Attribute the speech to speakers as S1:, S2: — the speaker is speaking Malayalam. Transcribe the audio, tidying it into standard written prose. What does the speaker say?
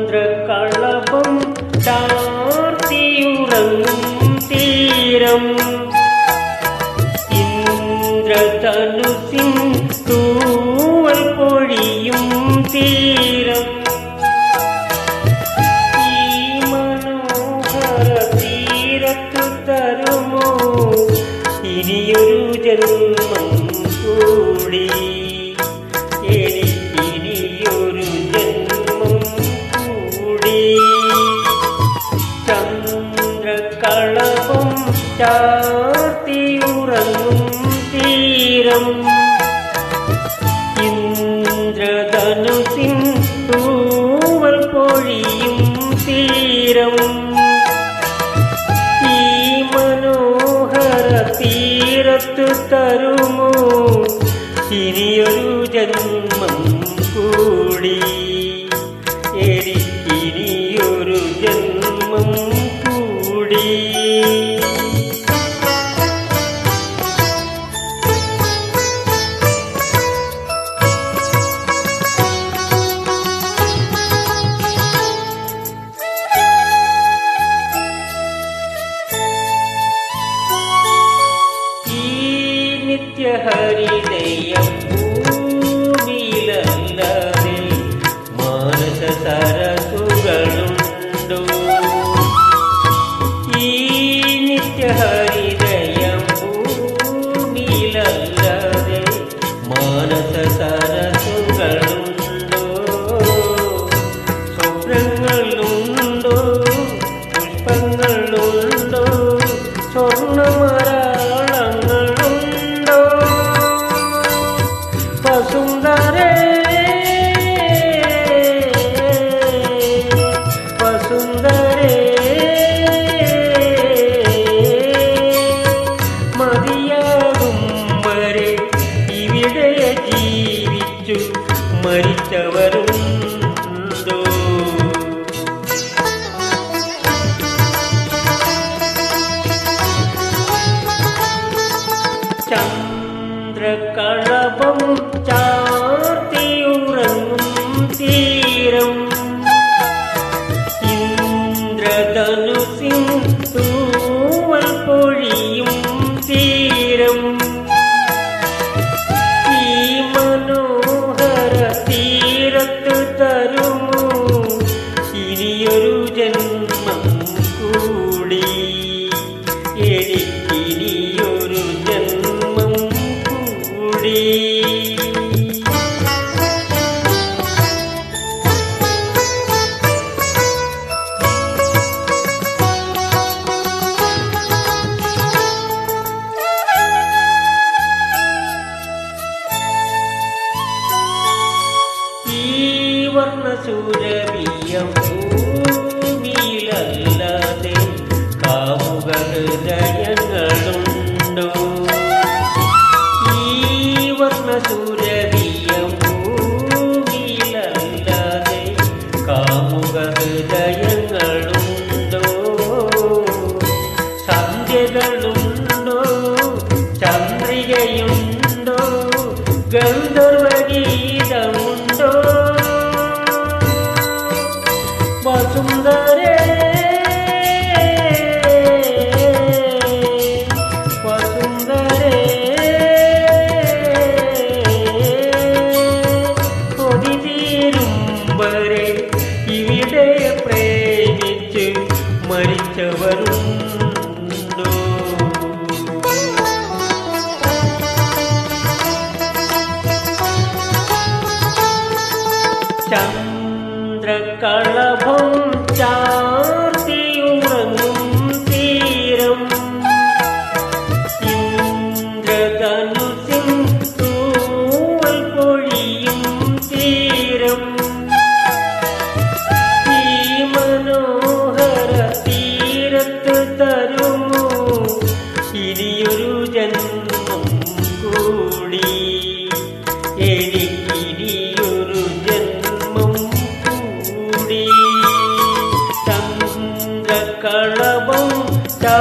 S1: ചന്ദ്രകളഭം ചാർത്തിയുറങ്ങും തീരം ഇന്ദ്രധനുസിൻ തൂവൽ പൊഴിയും തീരം ഈ മനോഹര തീരത്തു തരുമോ ഇനിയൊരു ജന്മം കൂടി എനിക്കിനിയൊരു ജന്മം കൂടി ചന്ദ്രകളഭം ചാർത്തിയുറങ്ങും തീരം ഇന്ദ്രധനുസിൻ തൂവൽ പൊഴിയും തീരം ഈ മനോഹര തീരത്തു തരുമോ ഇനിയൊരു ജന്മം കൂടി എനിക്കിനിയൊരു ജന്മം കൂടി നിത്യഹരിതയം ഭൂമിയിലല്ലാതെ മാനസ സരസുകളുണ്ടോ ഈ നിത്യഹരിതയം ഭൂമിയിലല്ലാതെ മാനസ സരസുകളുണ്ടോ സ്വപ്നങ്ങളുണ്ടോ പുഷ്പങ്ങളുണ്ടോ സ്വർണ്ണമരാളങ്ങളുണ്ടോ വസുന്ധരേ വസുന്ധരേ മതിയാകും വരെ ഇവിടെ ജീവിച്ചു മരിച്ചവരുണ്ടോ ചന്ദ്രകളഭം ചാർത്തിയുറങ്ങും തീരം ഇന്ദ്രധനുസിൻ തൂവൽ പൊഴിയും തീരം ഈ മനോഹര തീരത്തു തരുമോ ഇനിയൊരു ജന്മം കൂടി എനിക്കിനിയൊരു ജന്മം കൂടി ഈ വർണ്ണസൂരഭീയം ഭൂമിയിലല്ലാതെ കാമുക ഹൃദയങ്ങളുണ്ടോ ഈ വർണ്ണസൂരഭീയം ഭൂമിയിലല്ലാതെ കാമുക ഹൃദയങ്ങളുണ്ടോ സന്ധ്യകളുണ്ടോ ചന്ദ്രികയുണ്ടോ ഗന്ധർവഗീതമുണ്ടോ വസുന്ധരേ വസുന്ധരേ കൊതി തീരും വരെ ഇവിടെ പ്രേമിച്ച് മരിച്ചവരുണ്ടോ ചന്ദ്രകളഭം ചാർത്തിയുറങ്ങും തീരം ഇന്ദ്രധനുസിൻ തൂവൽ പൊഴിയും തീരം ഈ മനോഹര തീരത്തു തരുമോ ഇനിയൊരു ജന്മം കൂടി എനിക്കിനിയൊരു ജന്മം കൂടി ചന്ദ്രകളഭം ചാ